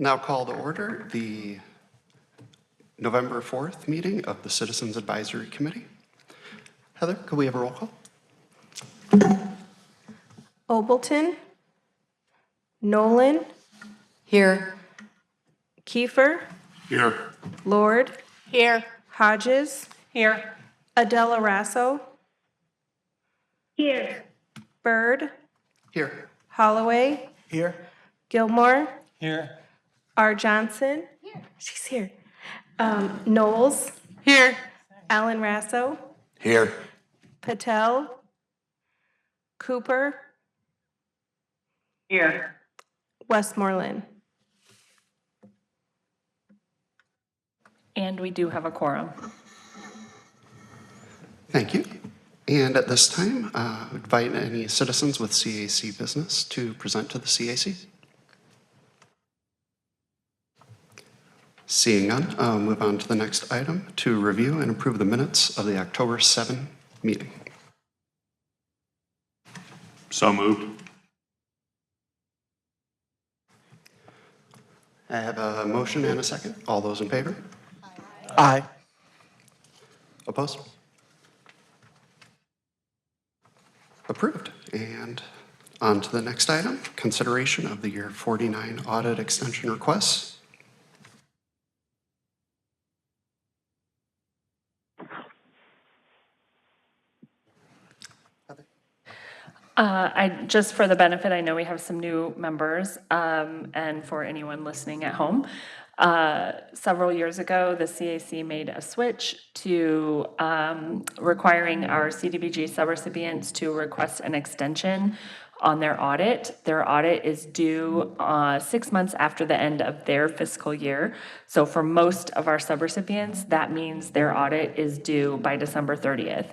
Now call to order the November 4th meeting of the Citizens Advisory Committee. Heather, could we have a roll call? Obleton, Nolan, Here. Kiefer, Here. Lord, Here. Hodges, Here. Adela Rasso, Here. Bird, Here. Holloway, Here. Gilmore, Here. R. Johnson. She's here. Knowles, Here. Alan Rasso, Here. Patel, Cooper, Here. Westmoreland. And we do have a quorum. Thank you. And at this time, invite any citizens with CAC business to present to the CAC. Seeing none, I'll move on to the next item to review and approve the minutes of the October 7 meeting. So moved. I have a motion and a second. All those in favor? Aye. Opposed? Approved. And on to the next item, consideration of the year 49 audit extension requests. Just for the benefit, I know we have some new members, and for anyone listening at home. Several years ago, the CAC made a switch to requiring our CDBG subrecipients to request an extension on their audit. Their audit is due 6 months after the end of their fiscal year. So for most of our subrecipients, that means their audit is due by December 30th.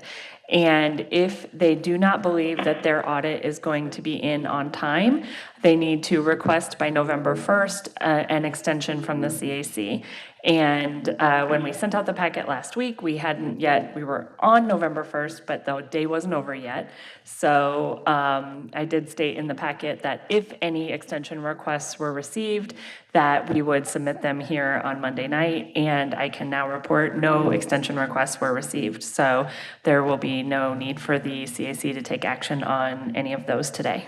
And if they do not believe that their audit is going to be in on time, they need to request by November 1st an extension from the CAC. And when we sent out the packet last week, we were on November 1st, but the day wasn't over yet. So I did state in the packet that if any extension requests were received, that we would submit them here on Monday night, and I can now report no extension requests were received. So there will be no need for the CAC to take action on any of those today.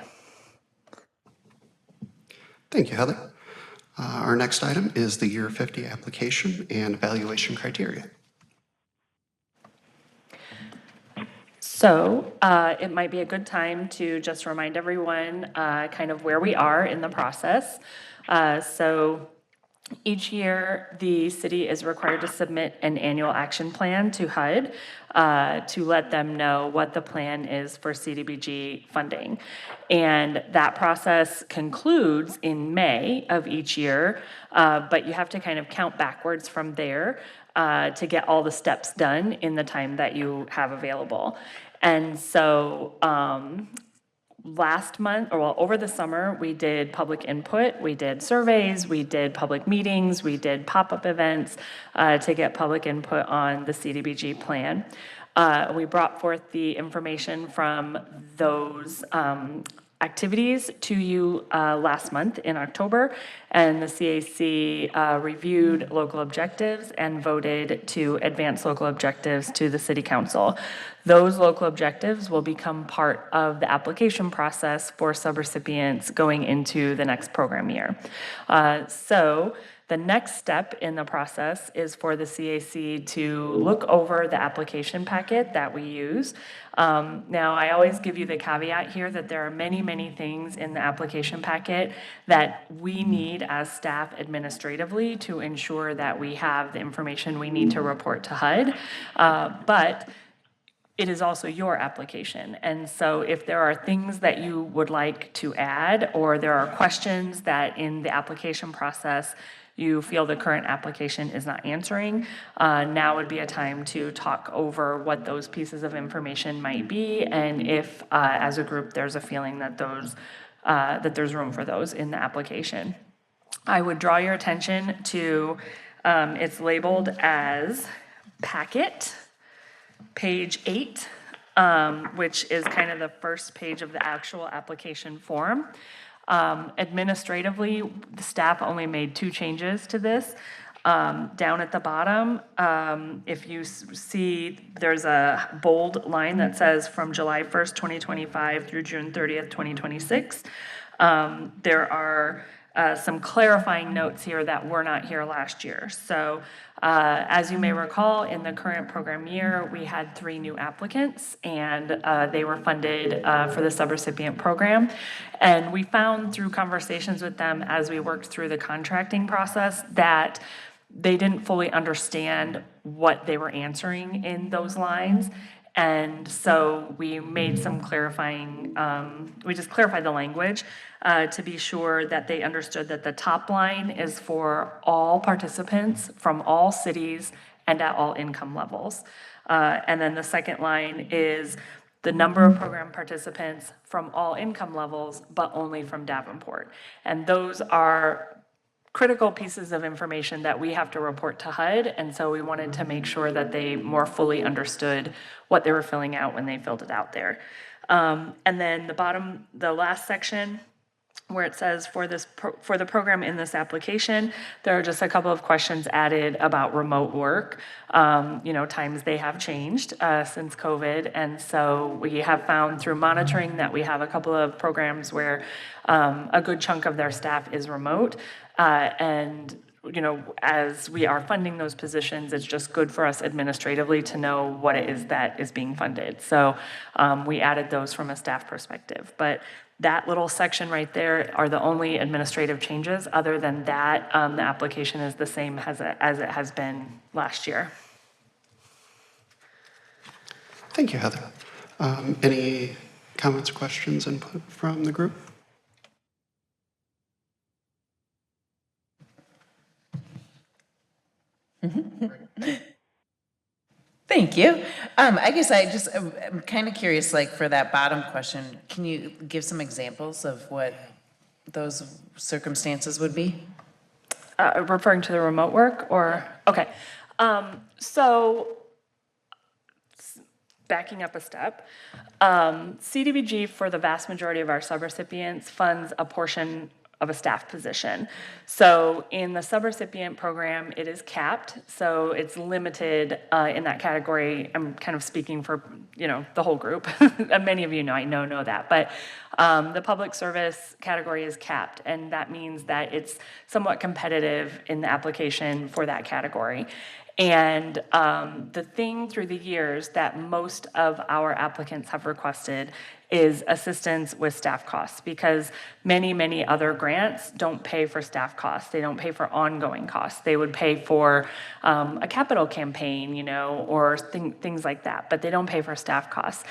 Thank you, Heather. Our next item is the year 50 application and evaluation criteria. So it might be a good time to just remind everyone kind of where we are in the process. So each year, the city is required to submit an annual action plan to HUD to let them know what the plan is for CDBG funding. And that process concludes in May of each year, but you have to kind of count backwards from there to get all the steps done in the time that you have available. And so last month, over the summer, we did public input, we did surveys, we did public meetings, we did pop-up events to get public input on the CDBG plan. We brought forth the information from those activities to you last month in October, and the CAC reviewed local objectives and voted to advance local objectives to the City Council. Those local objectives will become part of the application process for subrecipients going into the next program year. So the next step in the process is for the CAC to look over the application packet that we use. Now, I always give you the caveat here that there are many, many things in the application packet that we need as staff administratively to ensure that we have the information we need to report to HUD. But it is also your application. And so if there are things that you would like to add, or there are questions that in the application process you feel the current application is not answering, now would be a time to talk over what those pieces of information might be, and if as a group there's a feeling that there's room for those in the application. I would draw your attention to, it's labeled as packet, page 8, which is kind of the first page of the actual application form. Administratively, the staff only made 2 changes to this. Down at the bottom, if you see, there's a bold line that says from July 1st, 2025 through June 30th, 2026. There are some clarifying notes here that were not here last year. So as you may recall, in the current program year, we had 3 new applicants, and they were funded for the subrecipient program. And we found through conversations with them as we worked through the contracting process that they didn't fully understand what they were answering in those lines. And so we made some clarifying, we just clarified the language to be sure that they understood that the top line is for all participants from all cities and at all income levels. And then the second line is the number of program participants from all income levels, but only from Davenport. And those are critical pieces of information that we have to report to HUD, and so we wanted to make sure that they more fully understood what they were filling out when they filled it out there. And then the last section, where it says for the program in this application, there are just a couple of questions added about remote work. Times they have changed since COVID, and so we have found through monitoring that we have a couple of programs where a good chunk of their staff is remote. As we are funding those positions, it's just good for us administratively to know what it is that is being funded. So we added those from a staff perspective. But that little section right there are the only administrative changes. Other than that, the application is the same as it has been last year. Thank you, Heather. Any comments, questions, input from the group? Thank you. I guess I'm kind of curious, like for that bottom question, can you give some examples of what those circumstances would be? Referring to the remote work or, okay. So backing up a step, CDBG for the vast majority of our subrecipients funds a portion of a staff position. So in the subrecipient program, it is capped, so it's limited in that category. I'm kind of speaking for, the whole group. Many of you know that, but the public service category is capped, and that means that it's somewhat competitive in the application for that category. And the thing through the years that most of our applicants have requested is assistance with staff costs, because many other grants don't pay for staff costs. They don't pay for ongoing costs. They would pay for a capital campaign, or things like that, but they don't pay for staff costs.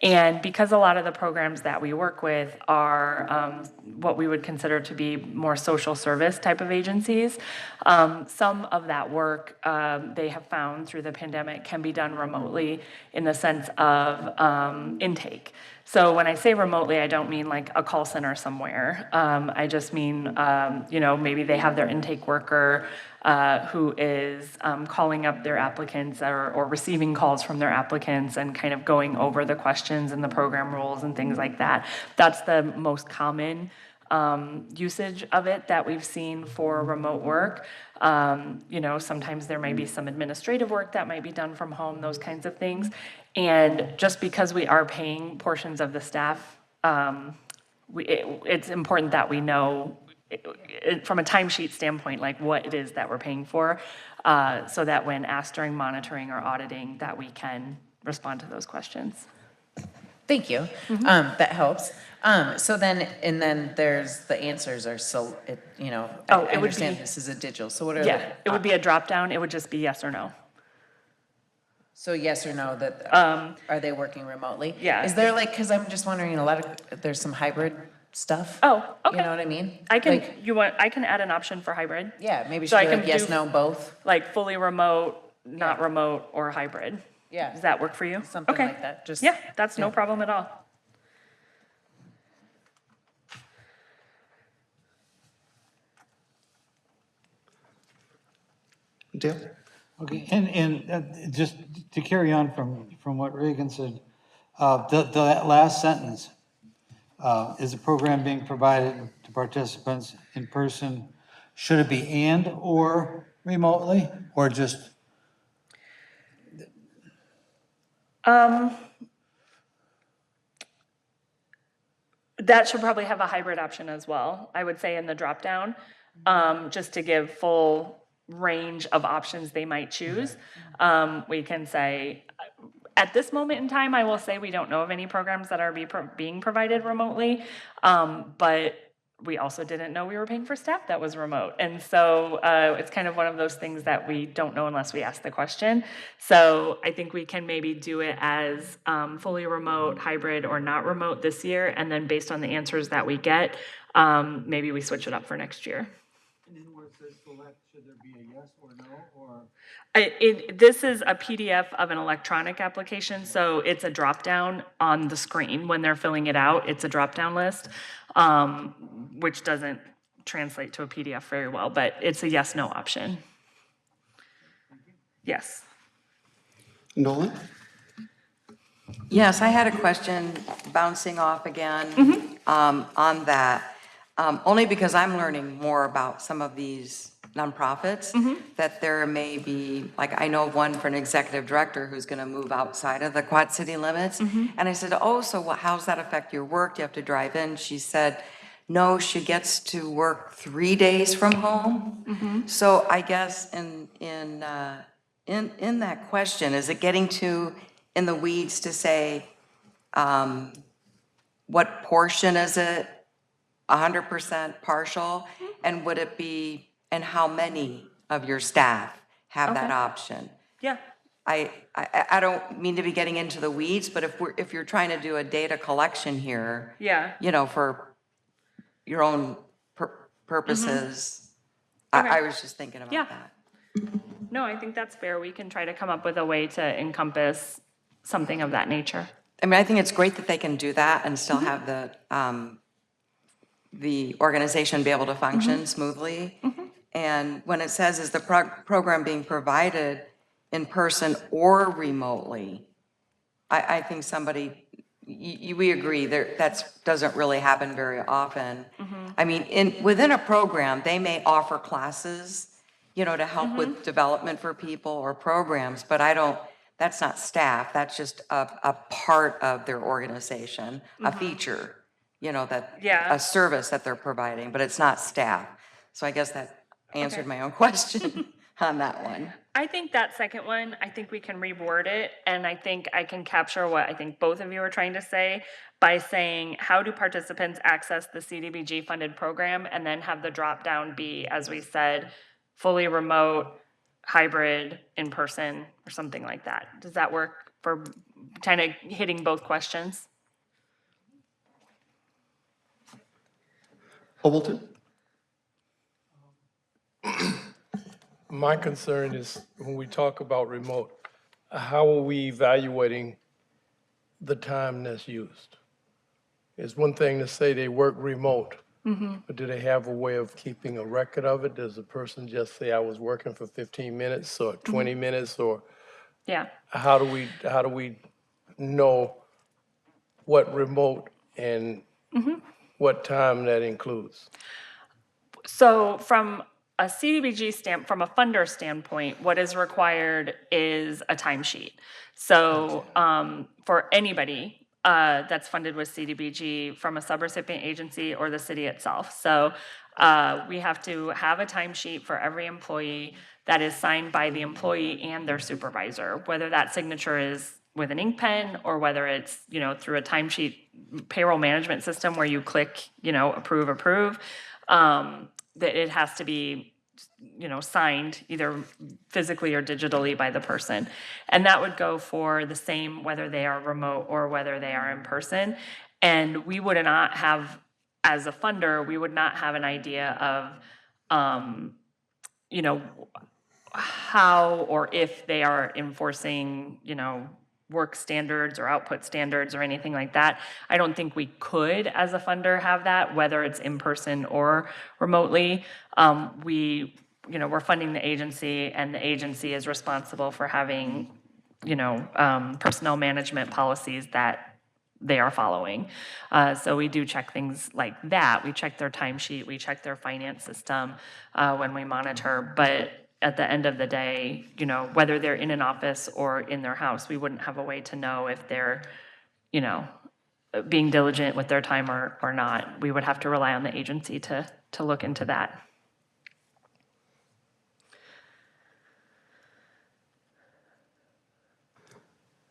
And because a lot of the programs that we work with are what we would consider to be more social service type of agencies, some of that work they have found through the pandemic can be done remotely in the sense of intake. So when I say remotely, I don't mean like a call center somewhere. I just mean, maybe they have their intake worker who is calling up their applicants or receiving calls from their applicants and kind of going over the questions and the program rules and things like that. That's the most common usage of it that we've seen for remote work. Sometimes there may be some administrative work that might be done from home, those kinds of things. And just because we are paying portions of the staff, it's important that we know from a timesheet standpoint, like what it is that we're paying for, so that when asked during monitoring or auditing, that we can respond to those questions. Thank you. That helps. So then there's the answers are I understand this is a digital. So what are it would be a drop down. It would just be yes or no. So yes or no, that are they working remotely? Yeah. Is there because I'm just wondering, there's some hybrid stuff. Oh, okay. You know what I mean? I can add an option for hybrid. Yeah, maybe So should I be can yes, do- no, both. Like fully remote, not remote, or hybrid. Yeah. Does that work for you? Something Okay. like that. Just Yeah, that's no problem at all. Dale? Okay, and just to carry on from what Reagan said, that last sentence, Is the program being provided to participants in person? Should it be and/or remotely, or just, That should probably have a hybrid option as well, I would say in the dropdown, just to give full range of options they might choose. We can say, at this moment in time, I will say we don't know of any programs that are being provided remotely, but we also didn't know we were paying for staff that was remote. And so it's kind of one of those things that we don't know unless we ask the question. So I think we can maybe do it as fully remote, hybrid, or not remote this year. And then based on the answers that we get, maybe we switch it up for next year. and then where it says select, should there be a yes or no, or? This is a PDF of an electronic application, so it's a drop-down on the screen. When they're filling it out, it's a drop-down list, which doesn't translate to a PDF very well, but it's a yes/no option. Yes. Nolan? Yes, I had a question bouncing off again on that, only because I'm learning more about some of these nonprofits, that there may be, like, I know of one for an executive director who's going to move outside of the Quad City limits. And I said, oh, so how's that affect your work? Do you have to drive in? She said, no, she gets to work 3 days from home. So I guess in that question, is it getting too in the weeds to say, what portion is it, 100% partial? And would it be, and how many of your staff have that Okay. option? Yeah. I don't mean to be getting into the weeds, but if you're trying to do a data collection here, Yeah. you know, for your own purposes, Okay. I was just thinking about Yeah. that. No, I think that's fair. We can try to come up with a way to encompass something of that nature. I mean, I think it's great that they can do that and still have the organization be able to function smoothly. And when it says, is the program being provided in person or remotely? I think we agree, that doesn't really happen very often. I mean, within a program, they may offer classes, you know, to help with development for people or programs, but that's not staff, that's just a part of their organization, a feature, you know, Yeah. a service that they're providing, but it's not staff. So I guess that answered my own question on that one. I think that second one, I think we can reword it, and I think I can capture what I think both of you are trying to say by saying, how do participants access the CDBG-funded program, and then have the drop-down be, as we said, fully remote, hybrid, in person, or something like that. Does that work for kind of hitting both questions? Hobolton? My concern is when we talk about remote, how are we evaluating the time that's used? It's one thing to say they work remote, but do they have a way of keeping a record of it? Does the person just say, I was working for 15 minutes or 20 minutes, or Yeah. how do we know what remote and what time that includes? So from a CDBG from a funder standpoint, what is required is a timesheet. So for anybody that's funded with CDBG from a subrecipient agency or the city itself. So we have to have a timesheet for every employee that is signed by the employee and their supervisor, whether that signature is with an ink pen or whether it's, you know, through a timesheet payroll management system where you click, you know, approve, that it has to be, you know, signed either physically or digitally by the person. And that would go for the same whether they are remote or whether they are in person. And we would not have, as a funder, we would not have an idea of, you know, how or if they are enforcing, you know, work standards or output standards or anything like that. I don't think we could, as a funder, have that, whether it's in person or remotely. We're funding the agency, and the agency is responsible for having, you know, personnel management policies that they are following. So we do check things like that. We check their timesheet, we check their finance system when we monitor. But at the end of the day, you know, whether they're in an office or in their house, we wouldn't have a way to know if they're, you know, being diligent with their time or not. We would have to rely on the agency to look into that.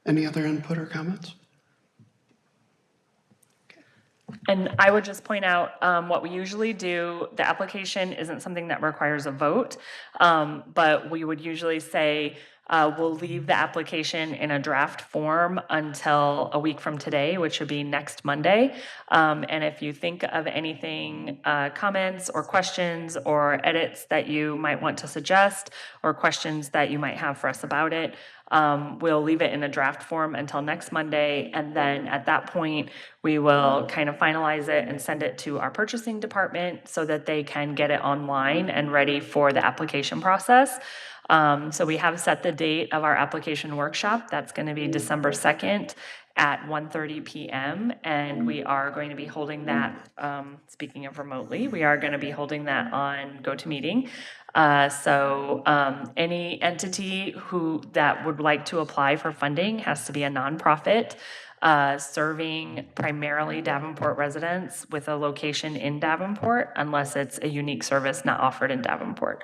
Any other input or comments? And I would just point out, what we usually do, the application isn't something that requires a vote, but we would usually say, we'll leave the application in a draft form until a week from today, which would be next Monday. And if you think of anything, comments or questions or edits that you might want to suggest, or questions that you might have for us about it, we'll leave it in a draft form until next Monday, and then at that point, we will kind of finalize it and send it to our purchasing department so that they can get it online and ready for the application process. So we have set the date of our application workshop. That's going to be December 2nd at 1:30 p.m. And we are going to be holding that, speaking of remotely, we are going to be holding that on GoToMeeting. So any entity that would like to apply for funding has to be a nonprofit serving primarily Davenport residents with a location in Davenport, unless it's a unique service not offered in Davenport.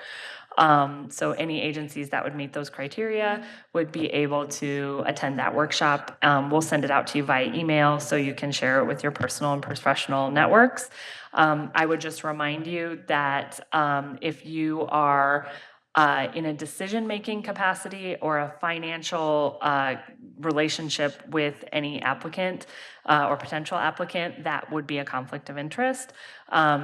So any agencies that would meet those criteria would be able to attend that workshop. We'll send it out to you via email so you can share it with your personal and professional networks. I would just remind you that if you are in a decision-making capacity or a financial relationship with any applicant or potential applicant, that would be a conflict of interest.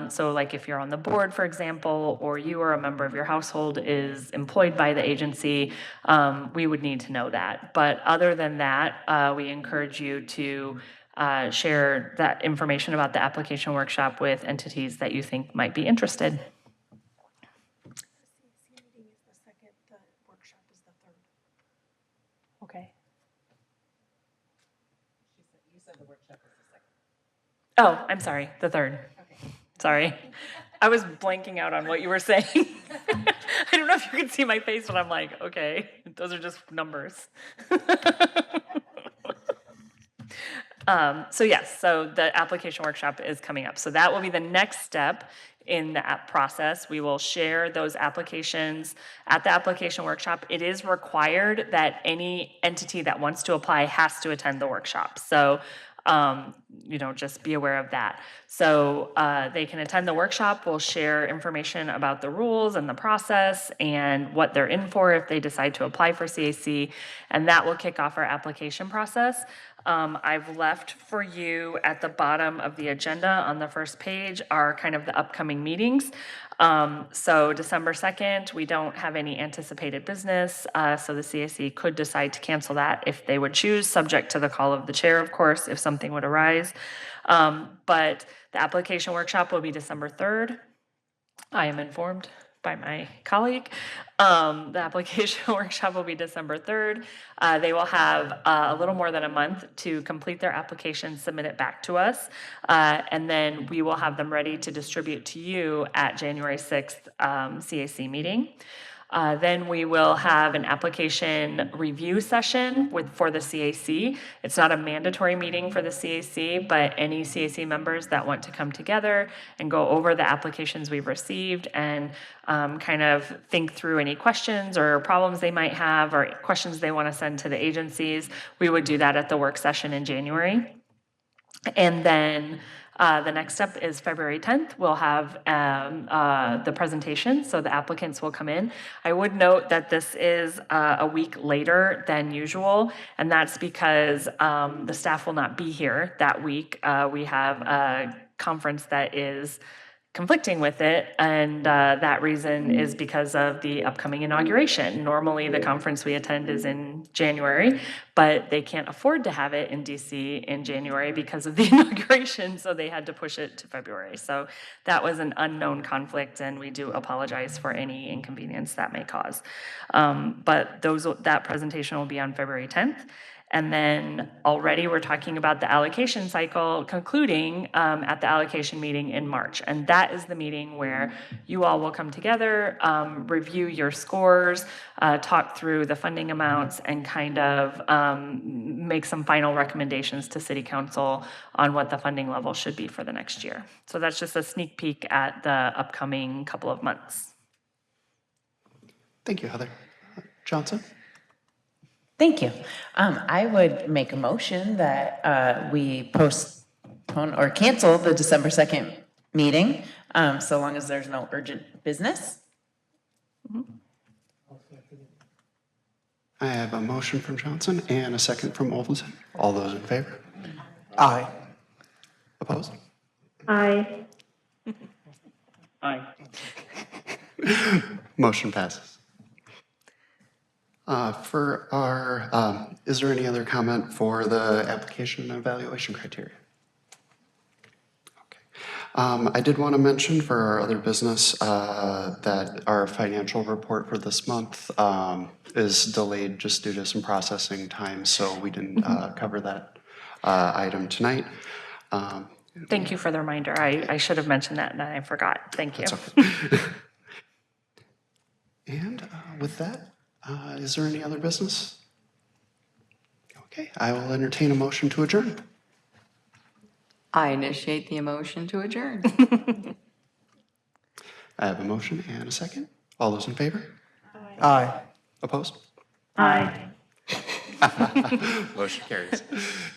So like if you're on the board, for example, or you or a member of your household is employed by the agency, we would need to know that. But other than that, we encourage you to share that information about the application workshop with entities that you think might be interested. Okay. You said the workshop is the second. Oh, I'm sorry, the 3rd. Sorry. I was blanking out on what you were saying. I don't know if you can see my face, but I'm like, okay, those are just numbers. So yes, so the application workshop is coming up. So that will be the next step in the app process. We will share those applications at the application workshop. It is required that any entity that wants to apply has to attend the workshop. So just be aware of that. So they can attend the workshop. We'll share information about the rules and the process and what they're in for if they decide to apply for CAC, and that will kick off our application process. I've left for you at the bottom of the agenda on the first page are kind of the upcoming meetings. So December 2nd, we don't have any anticipated business, so the CAC could decide to cancel that if they would choose, subject to the call of the chair, of course, if something would arise. But the application workshop will be December 3rd. I am informed by my colleague. The application workshop will be December 3rd. They will have a little more than a month to complete their application, submit it back to us, and then we will have them ready to distribute to you at January 6th CAC meeting. Then we will have an application review session for the CAC. It's not a mandatory meeting for the CAC, but any CAC members that want to come together and go over the applications we've received and kind of think through any questions or problems they might have or questions they want to send to the agencies, we would do that at the work session in January. And then the next step is February 10th. We'll have the presentation, so the applicants will come in. I would note that this is a week later than usual, and that's because the staff will not be here that week. We have a conference that is conflicting with it, and that reason is because of the upcoming inauguration. Normally, the conference we attend is in January, but they can't afford to have it in DC in January because of the inauguration, so they had to push it to February. So that was an unknown conflict, and we do apologize for any inconvenience that may cause. But that presentation will be on February 10th. And then already we're talking about the allocation cycle concluding at the allocation meeting in March. And that is the meeting where you all will come together, review your scores, talk through the funding amounts, and kind of make some final recommendations to City Council on what the funding level should be for the next year. So that's just a sneak peek at the upcoming couple of months. Thank you, Heather. Johnson? Thank you. I would make a motion that we postpone or cancel the December 2nd meeting, so long as there's no urgent business. I have a motion from Johnson and a second from Oldenson. All those in favor? Aye. Opposed? Aye. Aye. Motion passes. For our, is there any other comment for the application and evaluation criteria? Okay. I did want to mention for our other business that our financial report for this month is delayed just due to some processing time, so we didn't cover that item tonight. Thank you for the reminder. I should have mentioned that and I forgot. Thank you. That's okay. And with that, is there any other business? Okay, I will entertain a motion to adjourn. I initiate the motion to adjourn. I have a motion and a second. All those in favor? Aye. Opposed? Aye. Motion carries.